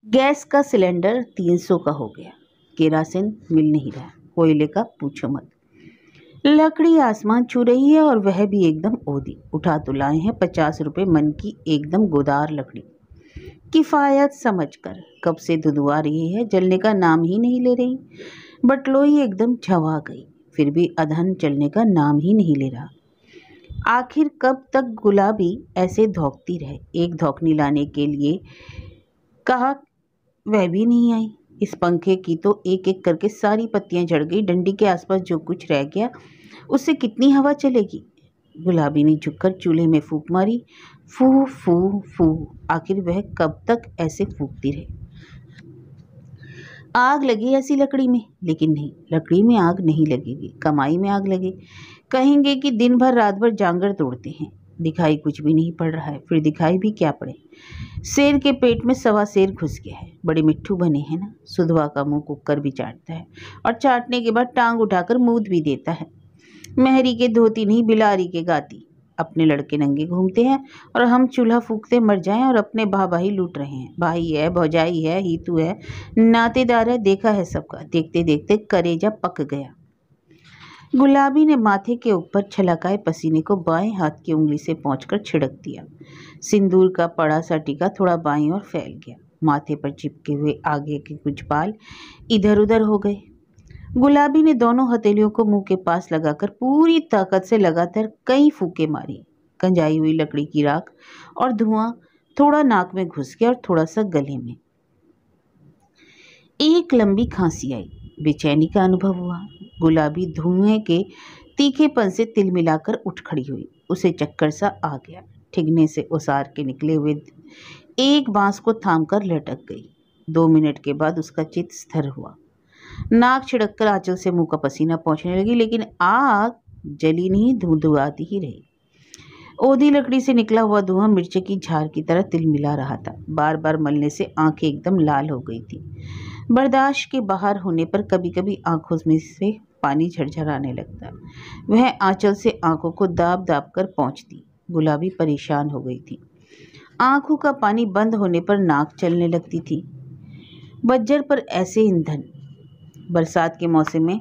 Gas का cylinder 300 का हो गया। केरासिन मिल नहीं रहा। कोयले का पूछो मत। लकड़ी आसमान छू रही है और वह भी एकदम ओदी। उठा तो लाए हैं 50 रुपये मन की एकदम गोदार लकड़ी। किफ़ायत समझकर कब से धुधुआ रही है, जलने का नाम ही नहीं ले रही। बटलोई एकदम झवा गई, फिर भी अधन चलने का नाम ही नहीं ले रहा। आखिर कब तक गुलाबी ऐसे धौंकती रहे। एक धौंकनी लाने के लिए कहा, वह भी नहीं आई। इस पंखे की तो एक एक करके सारी पत्तियां झड़ गई। डंडी के आसपास जो कुछ रह गया उससे कितनी हवा चलेगी। गुलाबी ने झुककर चूल्हे में फूंक मारी। फू फू फू। आखिर वह कब तक ऐसे फूंकती रहे। आग लगी ऐसी लकड़ी में, लेकिन नहीं, लकड़ी में आग नहीं लगेगी, कमाई में आग लगे। कहेंगे कि दिन भर रात भर जांगर तोड़ते हैं। दिखाई कुछ भी नहीं पड़ रहा है, फिर दिखाई भी क्या पड़े। शेर के पेट में सवा शेर घुस गया है। बड़े मिट्ठू बने हैं ना। सुधवा का मुंह कुकर भी चाटता है और चाटने के बाद टांग उठाकर मूत भी देता है। मेहरी के धोती नहीं, बिलारी के गाती। अपने लड़के नंगे घूमते हैं और हम चूल्हा फूकते मर जाएं और अपने भाई लूट रहे हैं। भाई है, भौजाई है, हीतू है, नातेदार है, देखा है सबका। देखते देखते करेजा पक गया। गुलाबी ने माथे के ऊपर छलकाए पसीने को बाएं हाथ की उंगली से पोंछकर छिड़क दिया। सिंदूर का पड़ा सा टीका थोड़ा बाईं ओर फैल गया। माथे पर चिपके हुए आगे के कुछ बाल इधर उधर हो गए। गुलाबी ने दोनों हथेलियों को मुंह के पास लगाकर पूरी ताकत से लगातार कई फूंके मारी। गंजाई हुई लकड़ी की राख और धुआं थोड़ा नाक में घुस गया और थोड़ा सा गले में। एक लंबी खांसी आई। बेचैनी का अनुभव हुआ। गुलाबी धुएं के तीखेपन से तिल मिलाकर उठ खड़ी हुई। उसे चक्कर सा आ गया। ठिगने से ओसार के निकले हुए एक बांस को थामकर लटक गई। 2 मिनट के बाद उसका चित्त स्थिर हुआ। नाक छिड़ककर आंचल से मुंह का पसीना पहुंचने लगी, लेकिन आग जली नहीं, धुंधुआती ही रही। ओधी लकड़ी से निकला हुआ धुआं मिर्चे की झार की तरह तिल मिला रहा था। बार बार मलने से आंखें एकदम लाल हो गई थी। बर्दाश्त के बाहर होने पर कभी कभी आंखों में से पानी झरझराने लगता। वह आंचल से आंखों को दाब दाब कर पहुंचती। गुलाबी परेशान हो गई थी। आंखों का पानी बंद होने पर नाक चलने लगती थी। बज्जर पर ऐसे ईंधन। बरसात के मौसम में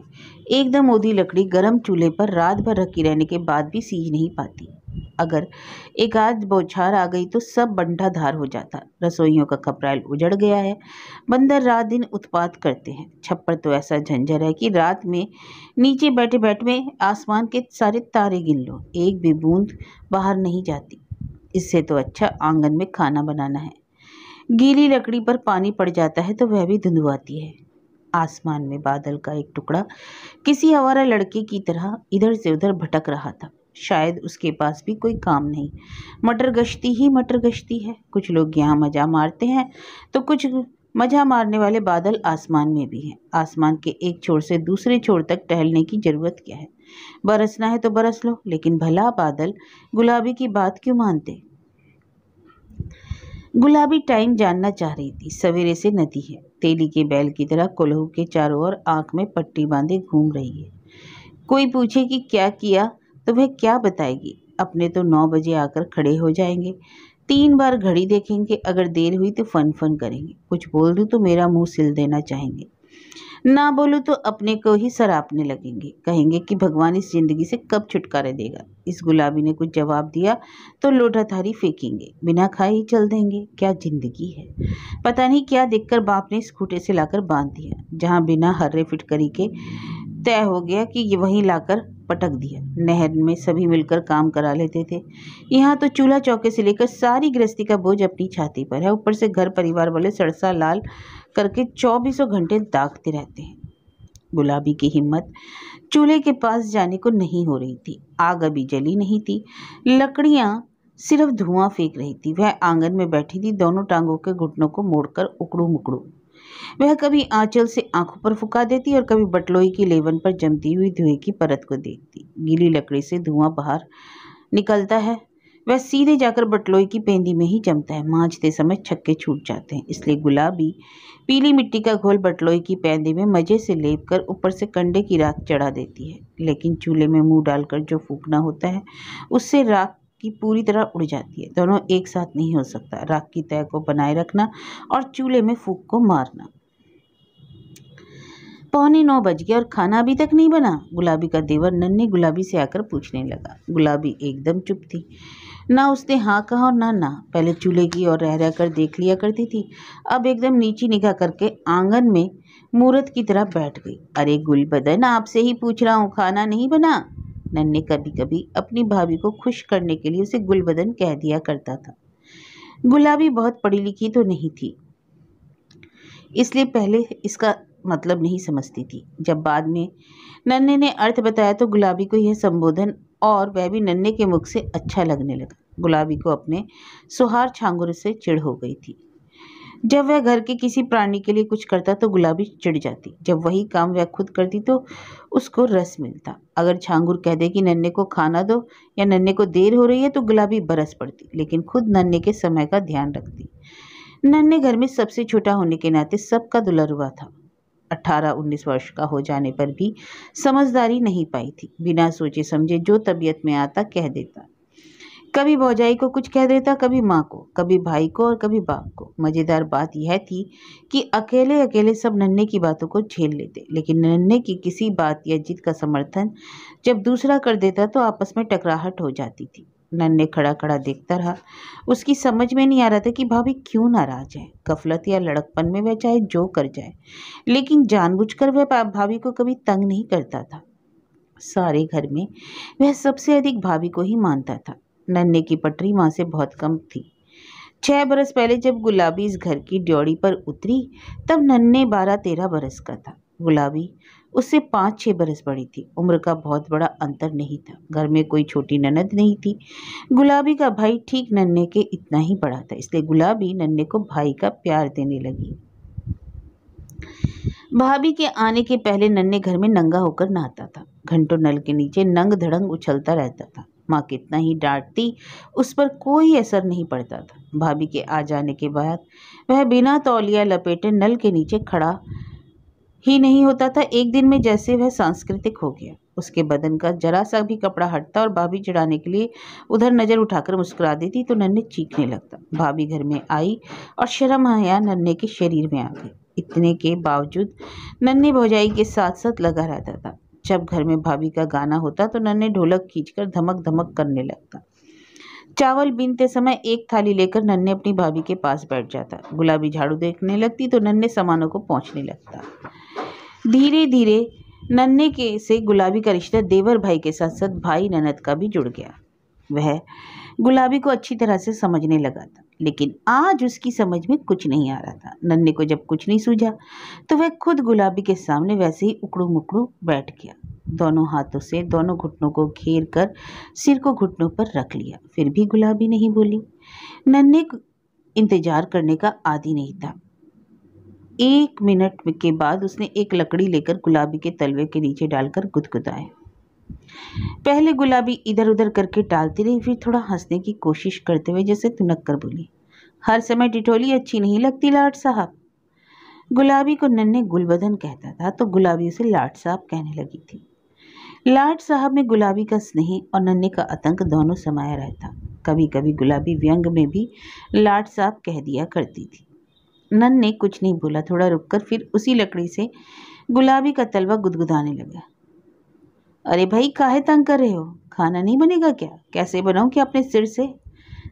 एकदम ओधी लकड़ी गर्म चूल्हे पर रात भर रखी रहने के बाद भी सीज नहीं पाती। अगर एक आध बौछार आ गई तो सब बंटा धार हो जाता। रसोइयों का खपराइल उजड़ गया है। बंदर रात दिन उत्पात करते हैं। छप्पर तो ऐसा झंझर है कि रात में नीचे बैठे बैठे आसमान के सारे तारे गिन लो, एक भी बूंद बाहर नहीं जाती। इससे तो अच्छा आंगन में खाना बनाना है। गीली लकड़ी पर पानी पड़ जाता है तो वह भी धुंधुआती है। आसमान में बादल का एक टुकड़ा किसी आवारा लड़के की तरह इधर से उधर भटक रहा था। शायद उसके पास भी कोई काम नहीं। मटर गश्ती ही मटर गश्ती है। कुछ लोग यहाँ मजा मारते हैं तो कुछ मजा मारने वाले बादल आसमान में भी हैं। आसमान के एक छोर से दूसरे छोर तक टहलने की जरूरत क्या है। बरसना है तो बरस लो, लेकिन भला बादल गुलाबी की बात क्यों मानते। गुलाबी टाइम जानना चाह रही थी। सवेरे से नदी है। तेली के बैल की तरह कोल्हू के चारों ओर आंख में पट्टी बांधे घूम रही है। कोई पूछे कि क्या किया तो वह क्या बताएगी। अपने तो 9 बजे आकर खड़े हो जाएंगे। 3 बार घड़ी देखेंगे। अगर देर हुई तो फन फन करेंगे। कुछ बोल दूं तो मेरा मुंह सिल देना चाहेंगे। ना बोलूं तो अपने को ही सरापने लगेंगे। कहेंगे कि भगवान इस जिंदगी से कब छुटकारा देगा। इस गुलाबी ने कुछ जवाब दिया तो लोटा थारी फेंकेंगे। बिना खाए ही चल देंगे। क्या जिंदगी है। पता नहीं क्या देखकर बाप ने इस खूंटे से लाकर बांध दिया। जहां बिना हर्रे फिटकरी के तय हो गया कि ये वहीं लाकर पटक दिया। नहर में सभी मिलकर काम करा लेते थे। यहाँ तो चूल्हा चौके से लेकर सारी गृहस्थी का बोझ अपनी छाती पर है। ऊपर से घर परिवार वाले सरसा लाल करके 24 घंटे दागते रहते हैं। गुलाबी की हिम्मत चूल्हे के पास जाने को नहीं हो रही थी। आग अभी जली नहीं थी। लकड़ियां सिर्फ धुआं फेंक रही थी। वह आंगन में बैठी थी, दोनों टांगों के घुटनों को मोड़कर उकड़ू मुकड़ू। वह कभी आंचल से आंखों पर फुका देती और कभी बटलोई की लेवन पर जमती हुई धुएं की परत को देखती। गीली लकड़ी से धुआं बाहर निकलता है, वह सीधे जाकर बटलोई की पेंदी में ही जमता है। मांजते समय छक्के छूट जाते हैं। इसलिए गुलाबी पीली मिट्टी का घोल बटलोई की पेंदी में मजे से लेप कर ऊपर से कंडे की राख चढ़ा देती है। लेकिन चूल्हे में मुंह डालकर जो फूकना होता है उससे राख की पूरी तरह उड़ जाती है। दोनों एक साथ नहीं हो सकता। राख की तह को बनाए रखना और चूल्हे में फूंक को मारना। 9:45 बज गए और खाना अभी तक नहीं बना। गुलाबी का देवर नन्ही गुलाबी से आकर पूछने लगा। गुलाबी एकदम चुप थी। ना उसने हाँ कहा और ना। पहले चूल्हे की ओर रह कर देख लिया करती थी, अब एकदम नीची निगाह करके आंगन में मूरत की तरह बैठ गई। अरे गुलबदन, आपसे ही पूछ रहा हूँ, खाना नहीं बना? नन्हे कभी कभी अपनी भाभी को खुश करने के लिए उसे गुलबदन कह दिया करता था। गुलाबी बहुत पढ़ी लिखी तो नहीं थी, इसलिए पहले इसका मतलब नहीं समझती थी। जब बाद में नन्हे ने अर्थ बताया तो गुलाबी को यह संबोधन और वह भी नन्हे के मुख से अच्छा लगने लगा। गुलाबी को अपने सुहार छांगुर से चिढ़ हो गई थी। जब वह घर के किसी प्राणी के लिए कुछ करता तो गुलाबी चिढ़ जाती। जब वही काम वह खुद करती तो उसको रस मिलता। अगर छांगुर कह दे कि नन्हे को खाना दो या नन्हे को देर हो रही है तो गुलाबी बरस पड़ती, लेकिन खुद नन्हे के समय का ध्यान रखती। नन्हे घर में सबसे छोटा होने के नाते सबका दुलरुआ था। 18-19 वर्ष का हो जाने पर भी समझदारी नहीं पाई थी। बिना सोचे समझे जो तबीयत में आता कह देता। कभी भौजाई को कुछ कह देता, कभी माँ को, कभी भाई को और कभी बाप को। मजेदार बात यह थी कि अकेले अकेले सब नन्हे की बातों को झेल लेते, लेकिन नन्हे की किसी बात या जिद का समर्थन जब दूसरा कर देता तो आपस में टकराहट हो जाती थी। नन्हे खड़ा खड़ा देखता रहा। उसकी समझ में नहीं आ रहा था कि भाभी क्यों नाराज है। गफलत या लड़कपन में वह चाहे जो कर जाए, लेकिन जानबूझकर वह भाभी को कभी तंग नहीं करता था। सारे घर में वह सबसे अधिक भाभी को ही मानता था। नन्हे की पटरी माँ से बहुत कम थी। 6 बरस पहले जब गुलाबी इस घर की ड्योढ़ी पर उतरी तब नन्हे 12-13 बरस का था। गुलाबी उससे 5-6 बरस बड़ी थी। उम्र का बहुत बड़ा अंतर नहीं था। घर में कोई छोटी ननद नहीं थी। गुलाबी का भाई ठीक नन्हे के इतना ही बड़ा था, इसलिए गुलाबी नन्हे को भाई का प्यार देने लगी। भाभी के आने के पहले नन्हे घर में नंगा होकर नहाता था। घंटों नल के नीचे नंग धड़ंग उछलता रहता था। माँ कितना ही डांटती, उस पर कोई असर नहीं पड़ता था। भाभी के आ जाने के बाद वह बिना तौलिया लपेटे नल के नीचे खड़ा ही नहीं होता था। एक दिन में जैसे वह सांस्कृतिक हो गया। उसके बदन का जरा सा भी कपड़ा हटता और भाभी चिढ़ाने के लिए उधर नजर उठाकर मुस्कुरा देती तो नन्हे चीखने लगता। भाभी घर में आई और शर्म हया नन्हे के शरीर में आ गई। इतने के बावजूद नन्हे भौजाई के साथ साथ लगा रहता था। जब घर में भाभी का गाना होता तो नन्हे ढोलक खींचकर धमक धमक करने लगता। चावल बीनते समय एक थाली लेकर नन्हे अपनी भाभी के पास बैठ जाता। गुलाबी झाड़ू देखने लगती तो नन्हे सामानों को पोंछने लगता। धीरे धीरे नन्हे के से गुलाबी का रिश्ता देवर भाई के साथ साथ भाई ननद का भी जुड़ गया। वह गुलाबी को अच्छी तरह से समझने लगा था, लेकिन आज उसकी समझ में कुछ नहीं आ रहा था। नन्हे को जब कुछ नहीं सूझा तो वह खुद गुलाबी के सामने वैसे ही उकड़ू मुकड़ू बैठ गया। दोनों हाथों से दोनों घुटनों को घेर कर सिर को घुटनों पर रख लिया। फिर भी गुलाबी नहीं बोली। नन्हे इंतजार करने का आदी नहीं था। 1 मिनट के बाद उसने एक लकड़ी लेकर गुलाबी के तलवे के नीचे डालकर गुदगुदाया। पहले गुलाबी इधर उधर करके टालती रही, फिर थोड़ा हंसने की कोशिश करते हुए जैसे तुनक कर बोली, हर समय टिटोली अच्छी नहीं लगती लाट साहब। गुलाबी को नन्हे गुलबदन कहता था तो गुलाबी उसे लाट साहब कहने लगी थी। लाट साहब में गुलाबी का स्नेह और नन्हे का आतंक दोनों समाया रहता। कभी कभी गुलाबी व्यंग में भी लाट साहब कह दिया करती थी। नन्हे कुछ नहीं बोला। थोड़ा रुककर फिर उसी लकड़ी से गुलाबी का तलवा गुदगुदाने लगा। अरे भाई, काहे तंग कर रहे हो? खाना नहीं बनेगा क्या? कैसे बनाऊं कि अपने सिर से?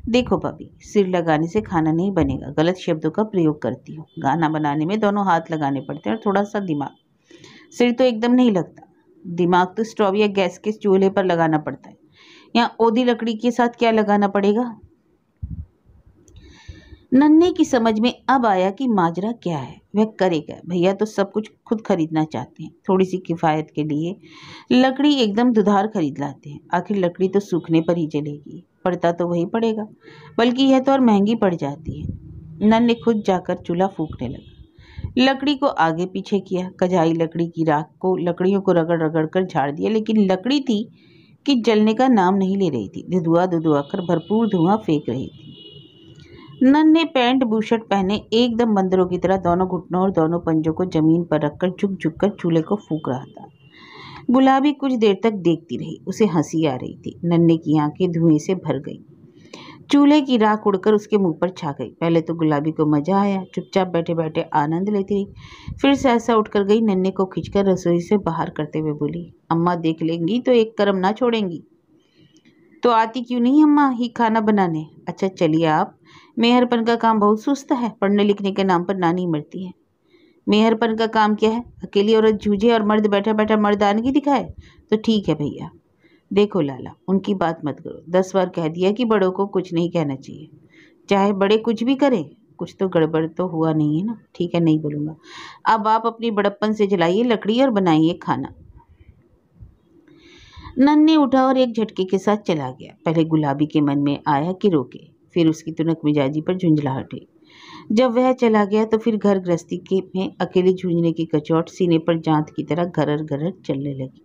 देखो भाभी, सिर लगाने से खाना नहीं बनेगा। गलत शब्दों का प्रयोग करती हो। गाना बनाने में दोनों हाथ लगाने पड़ते हैं और थोड़ा सा दिमाग। सिर तो एकदम नहीं लगता। दिमाग तो स्टोव या गैस के चूल्हे पर लगाना पड़ता है। यहाँ ओदी लकड़ी के साथ क्या लगाना पड़ेगा? नन्हे की समझ में अब आया कि माजरा क्या है। वह करेगा। भैया तो सब कुछ खुद खरीदना चाहते हैं। थोड़ी सी किफ़ायत के लिए लकड़ी एकदम दुधार खरीद लाते हैं। आखिर लकड़ी तो सूखने पर ही जलेगी। पड़ता तो वही पड़ेगा, बल्कि यह तो और महंगी पड़ जाती है। नन्हे खुद जाकर चूल्हा फूंकने लगा। लकड़ी को आगे पीछे किया। कजाई लकड़ी की राख को लकड़ियों को रगड़ रगड़ कर झाड़ दिया, लेकिन लकड़ी थी कि जलने का नाम नहीं ले रही थी। धुधुआ धुधुआ कर भरपूर धुआं फेंक रही थी। नन्हे पैंट बूशर्ट पहने एकदम बंदरों की तरह दोनों घुटनों और दोनों पंजों को जमीन पर रखकर झुक झुक कर चूल्हे को फूंक रहा था। गुलाबी कुछ देर तक देखती रही। उसे हंसी आ रही थी। नन्हे की आंखें धुएं से भर गई। चूल्हे की राख उड़कर उसके मुंह पर छा गई। पहले तो गुलाबी को मजा आया, चुपचाप बैठे बैठे आनंद लेती रही। फिर सहसा उठकर गई, नन्हे को खींचकर रसोई से बाहर करते हुए बोली, अम्मा देख लेंगी तो एक कर्म ना छोड़ेंगी। तो आती क्यों नहीं अम्मा ही खाना बनाने? अच्छा चलिए आप। मेहरपन का काम बहुत सुस्त है, पढ़ने लिखने के नाम पर नानी मरती है। मेहरपन का काम क्या है? अकेली औरत जूझे और मर्द बैठा बैठा मर्दानगी दिखाए? तो ठीक है भैया। देखो लाला, उनकी बात मत करो। 10 बार कह दिया कि बड़ों को कुछ नहीं कहना चाहिए, चाहे बड़े कुछ भी करें। कुछ तो गड़बड़ तो हुआ नहीं है ना? ठीक है, नहीं बोलूंगा। अब आप अपनी बड़प्पन से जलाइए लकड़ी और बनाइए खाना। नन्हे उठा और एक झटके के साथ चला गया। पहले गुलाबी के मन में आया कि रोके, फिर उसकी तुनक मिजाजी पर झुंझलाहट हुई। जब वह चला गया तो फिर घर गृहस्थी के में अकेले जूझने की कचौट सीने पर जांत की तरह घरर घरर चलने लगी।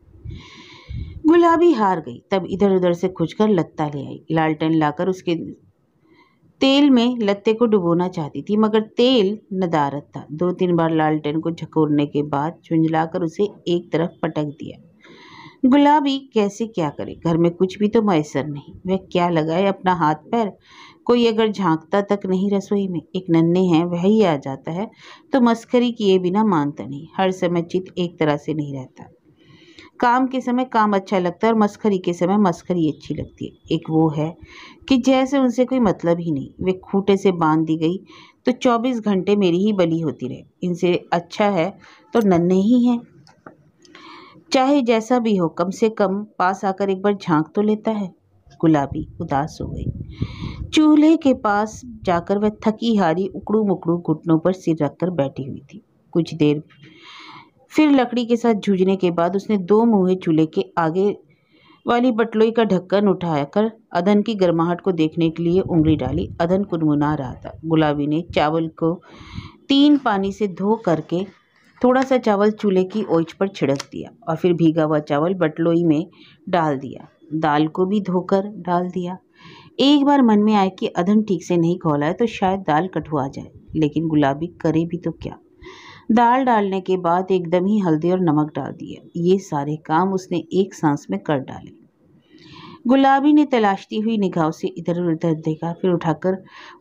गुलाबी हार गई। तब इधर उधर से खुजकर लत्ता ले आई। लालटेन लाकर उसके तेल में लत्ते को डुबोना चाहती थी, मगर तेल नदारद था। 2-3 बार लालटेन को झकोरने के बाद झुंझलाकर उसे एक तरफ पटक दिया। गुलाबी कैसे क्या करे? घर में कुछ भी तो मैसर नहीं। वह क्या लगाए अपना हाथ पैर? कोई अगर झांकता तक नहीं रसोई में। एक नन्हे हैं, वह ही आ जाता है तो मस्खरी किए बिना मानता नहीं। हर समय चित एक तरह से नहीं रहता। काम के समय काम अच्छा लगता है और मस्खरी के समय मस्खरी अच्छी लगती है। एक वो है कि जैसे उनसे कोई मतलब ही नहीं। वे खूंटे से बांध दी गई तो 24 घंटे मेरी ही बली होती रहे। इनसे अच्छा है तो नन्हे ही हैं। चाहे जैसा भी हो, कम से कम पास आकर एक बार झांक तो लेता है। गुलाबी उदास हो गई। चूल्हे के पास जाकर वह थकी हारी उकड़ू मुकड़ू घुटनों पर सिर रखकर बैठी हुई थी। कुछ देर फिर लकड़ी के साथ जूझने के बाद उसने 2 मुँहे चूल्हे के आगे वाली बटलोई का ढक्कन उठाकर अदन की गर्माहट को देखने के लिए उंगली डाली। अदन कुनमुना रहा था। गुलाबी ने चावल को 3 पानी से धो करके थोड़ा सा चावल चूल्हे की ओंच पर छिड़क दिया और फिर भीगा हुआ चावल बटलोई में डाल दिया। दाल को भी धोकर डाल दिया। एक बार मन में आया कि अदन ठीक से नहीं खौला है तो शायद दाल कठुआ जाए, लेकिन गुलाबी करे भी तो क्या। दाल डालने के बाद एकदम ही हल्दी और नमक डाल दिया। ये सारे काम उसने एक सांस में कर डाले। गुलाबी ने तलाशती हुई निगाहों से इधर उधर देखा, फिर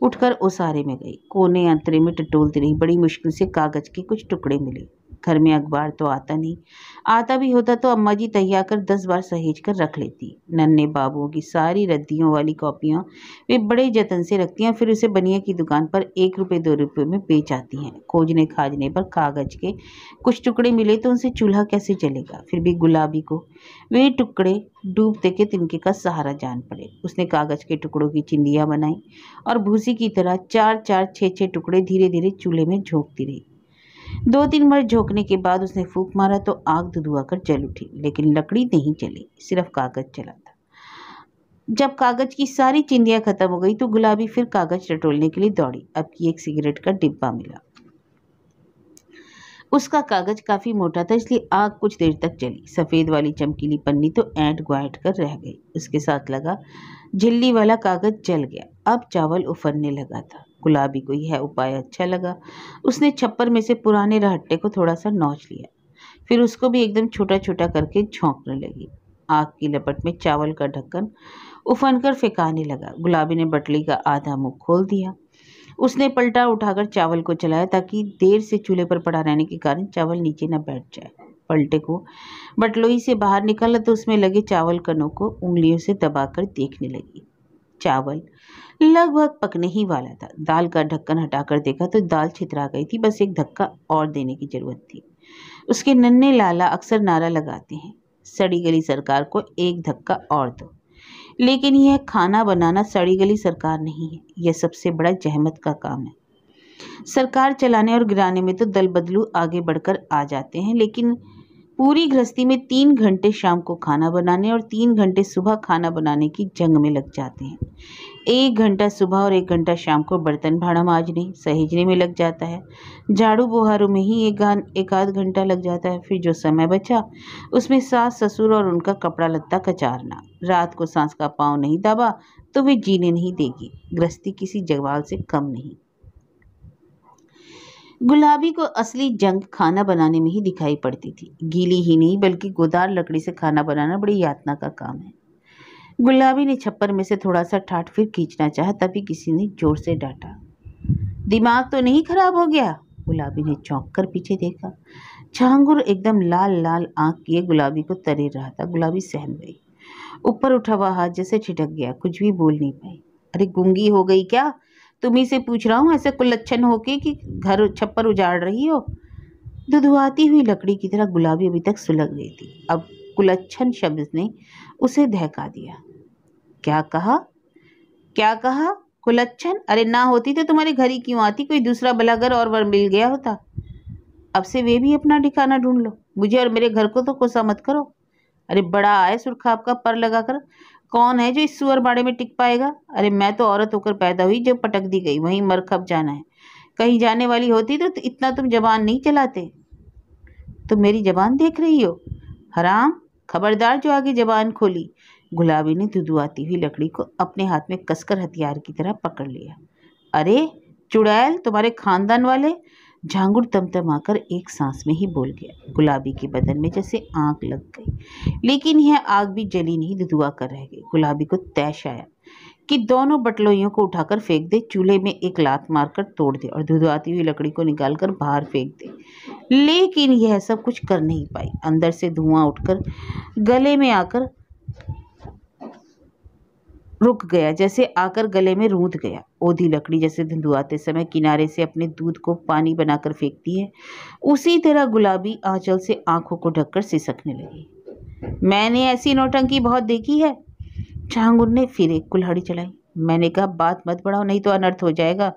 उठकर ओसारे में गई। कोने अंतरे में टटोलती रही। बड़ी मुश्किल से कागज के कुछ टुकड़े मिले। घर में अखबार तो आता नहीं। आता भी होता तो अम्मा जी तैयार कर 10 बार सहेज कर रख लेती। नन्हे बाबुओं की सारी रद्दियों वाली कॉपियां वे बड़े जतन से रखती हैं, फिर उसे बनिया की दुकान पर 1 रुपये 2 रुपये में बेच आती हैं। खोजने खाजने पर कागज के कुछ टुकड़े मिले तो उनसे चूल्हा कैसे चलेगा? फिर भी गुलाबी को वे टुकड़े डूबते के तिनके का सहारा जान पड़े। उसने कागज के टुकड़ों की चिंदियां बनाई और भूसी की तरह 4-4, 6-6 टुकड़े धीरे धीरे चूल्हे में झोंकती रही। 2-3 बार झोंकने के बाद उसने फूंक मारा तो आग धुधुआकर जल उठी, लेकिन लकड़ी नहीं जली, सिर्फ कागज जला था। जब कागज की सारी चिंदियां खत्म हो गई तो गुलाबी फिर कागज टटोलने के लिए दौड़ी। अब की एक सिगरेट का डिब्बा मिला। उसका कागज काफी मोटा था, इसलिए आग कुछ देर तक जली। सफेद वाली चमकीली पन्नी तो ऐंठ ग्वांठ कर रह गई। उसके साथ लगा झिल्ली वाला कागज जल गया। अब चावल उफरने लगा था। गुलाबी को यह उपाय अच्छा लगा। उसने छप्पर में से पुराने रहट्टे को थोड़ा सा नोच लिया, फिर उसको भी एकदम छोटा छोटा करके झोंकने लगी। आग की लपट में चावल का ढक्कन उफन कर फेंकाने लगा। गुलाबी ने बटली का आधा मुंह खोल दिया। उसने पलटा उठाकर चावल को चलाया ताकि देर से चूल्हे पर पड़ा रहने के कारण चावल नीचे न बैठ जाए। पलटे को बटलोई से बाहर निकाला तो उसमें लगे चावल कणों को उंगलियों से दबाकर देखने लगी। चावल लगभग पकने ही वाला था। दाल का ढक्कन हटाकर देखा तो दाल छितरा गई थी। बस एक धक्का और देने की जरूरत थी। उसके नन्हे लाला अक्सर नारा लगाते हैं, सड़ी गली सरकार को एक धक्का और दो। लेकिन यह खाना बनाना सड़ी गली सरकार नहीं है। यह सबसे बड़ा जहमत का काम है। सरकार चलाने और गिराने में तो दल बदलू आगे बढ़कर आ जाते हैं, लेकिन पूरी गृहस्थी में 3 घंटे शाम को खाना बनाने और 3 घंटे सुबह खाना बनाने की जंग में लग जाते हैं। 1 घंटा सुबह और 1 घंटा शाम को बर्तन भाड़ा मांजने सहेजने में लग जाता है। झाड़ू बुहारू में ही एक आध घंटा लग जाता है। फिर जो समय बचा उसमें सास ससुर और उनका कपड़ा लत्ता कचारना। रात को सांस का पाँव नहीं दबा तो वे जीने नहीं देगी। गृहस्थी किसी जगवाल से कम नहीं। गुलाबी को असली जंग खाना बनाने में ही दिखाई पड़ती थी। गीली ही नहीं बल्कि गोदार लकड़ी से खाना बनाना बड़ी यातना का काम है। गुलाबी ने छप्पर में से थोड़ा सा ठाठ फिर खींचना चाहा, तभी किसी ने जोर से डांटा। दिमाग तो नहीं खराब हो गया? गुलाबी ने चौंक कर पीछे देखा। झांगुर एकदम लाल लाल आंख किए गुलाबी को तरे रहा था। गुलाबी सहम गई। ऊपर उठा हुआ हाथ जैसे ठिठक गया, कुछ भी बोल नहीं पाई। अरे गूंगी हो गई क्या? तुम्ही से पूछ रहा हूँ, ऐसे कुलच्छन होके कि घर छप्पर उजाड़ रही हो? दुधुआती हुई लकड़ी की तरह गुलाबी अभी तक सुलग गई थी। अब कुलच्छन शब्द ने उसे दहका दिया। क्या कहा? क्या कहा? कुलच्छन? अरे ना होती तो तुम्हारे घर ही क्यों आती? कोई दूसरा भला घर और वर मिल गया होता। अब से वे भी अपना ठिकाना ढूंढ लो, मुझे और मेरे घर को तो कोसा मत करो। अरे बड़ा आए सुरखाब का पर लगाकर, कौन है जो इस सुअर बाड़े में टिक पाएगा? अरे मैं तो औरत होकर पैदा हुई, जब पटक दी गई वहीं मर खप जाना है। कहीं जाने वाली होती तो इतना तुम जबान नहीं चलाते। तुम मेरी जबान देख रही हो? हराम, खबरदार जो आगे जबान खोली। गुलाबी ने दुदुआती हुई लकड़ी को अपने हाथ में कसकर हथियार की तरह पकड़ लिया। अरे चुड़ैल, तुम्हारे खानदान वाले? झांगुर तमतमाकर एक सांस में ही बोल गया। गुलाबी के बदन में जैसे आग लग गई, लेकिन यह आग भी जली नहीं, दुदुआ कर रह गई। गुलाबी को तैश आया कि दोनों बटलोइयों को उठाकर फेंक दे, चूल्हे में एक लात मारकर तोड़ दे और दुदुआती हुई लकड़ी को निकालकर बाहर फेंक दे। लेकिन यह सब कुछ कर नहीं पाई। अंदर से धुआं उठकर गले में आकर रुक गया, जैसे आकर गले में रूंध गया। ओधी लकड़ी जैसे धुंधुआते समय किनारे से अपने दूध को पानी बनाकर फेंकती है, उसी तरह गुलाबी आंचल से आंखों को ढककर सिसकने लगी। मैंने ऐसी नौटंकी बहुत देखी है। झांगुर ने फिर एक कुल्हाड़ी चलाई। मैंने कहा बात मत बढ़ाओ, नहीं तो अनर्थ हो जाएगा।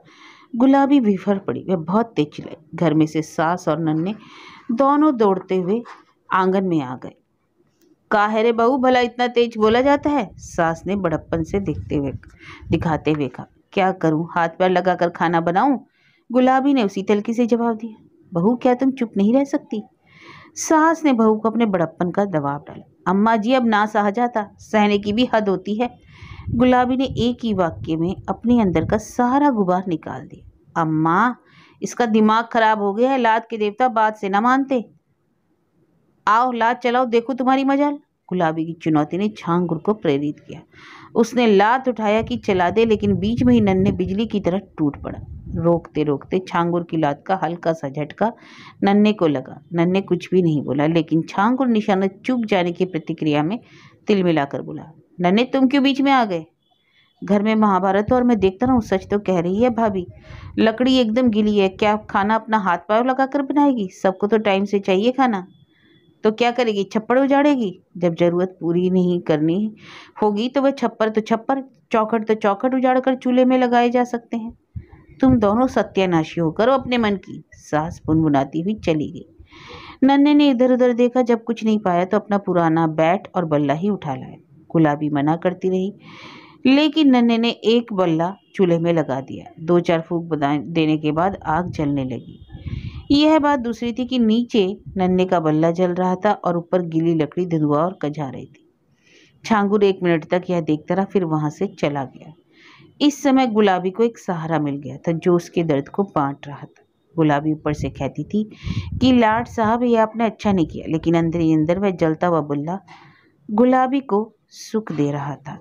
गुलाबी बिफर पड़ी। वह बहुत तेज चिल्लाई। घर में से सास और नन्हे दोनों दौड़ते हुए आंगन में आ गए। काहे रे बहू, भला इतना तेज बोला जाता है? सास ने बड़प्पन से दिखाते हुए कहा। क्या करूं, हाथ पैर लगाकर खाना बनाऊं? गुलाबी ने उसी तलकी से जवाब दिया। बहू, क्या तुम चुप नहीं रह सकती? सास ने बहू को अपने बड़प्पन का दबाव डाला। अम्मा जी, अब ना सहा जाता, सहने की भी हद होती है। गुलाबी ने एक ही वाक्य में अपने अंदर का सारा गुबार निकाल दिया। अम्मा, इसका दिमाग खराब हो गया है, लात के देवता बात से न मानते। आओ लात चलाओ, देखो तुम्हारी मजाल। गुलाबी की चुनौती ने झांगुर को प्रेरित किया। उसने लात उठाया कि चला दे, लेकिन बीच में ही नन्हे बिजली की तरह टूट पड़ा। रोकते रोकते झांगुर की लात का हल्का सा झटका नन्हे को लगा। नन्हे कुछ भी नहीं बोला, लेकिन झांगुर निशाना चूक जाने की प्रतिक्रिया में तिल मिलाकर बोला। नन्हे, तुम क्यों बीच में आ गए? घर में महाभारत और मैं देखता रहूं? सच तो कह रही है भाभी, लकड़ी एकदम गीली है। क्या खाना अपना हाथ पाँव लगाकर बनाएगी? सबको तो टाइम से चाहिए खाना। तो क्या करेगी, छप्पड़ उजाड़ेगी? जब जरूरत पूरी नहीं करनी होगी तो वह छप्पर तो छप्पर, चौखट तो चौखट उजाड़ कर चूल्हे में लगाए जा सकते हैं। तुम दोनों सत्यानाशी हो, करो अपने मन की। सास बुनबुनाती हुई चली गई। नन्हे ने इधर उधर देखा, जब कुछ नहीं पाया तो अपना पुराना बैट और बल्ला ही उठा लाया। गुलाबी मना करती रही, लेकिन नन्हे ने एक बल्ला चूल्हे में लगा दिया। 2-4 फूंक देने के बाद आग जलने लगी। यह बात दूसरी थी कि नीचे नन्हे का बल्ला जल रहा था और ऊपर गीली लकड़ी धुआं और कजा रही थी। झांगुर 1 मिनट तक यह देखता रहा, फिर वहां से चला गया। इस समय गुलाबी को एक सहारा मिल गया था जो उसके दर्द को बांट रहा था। गुलाबी ऊपर से कहती थी कि लाड साहब, यह आपने अच्छा नहीं किया, लेकिन अंदर ही अंदर वह जलता हुआ बल्ला गुलाबी को सुख दे रहा था।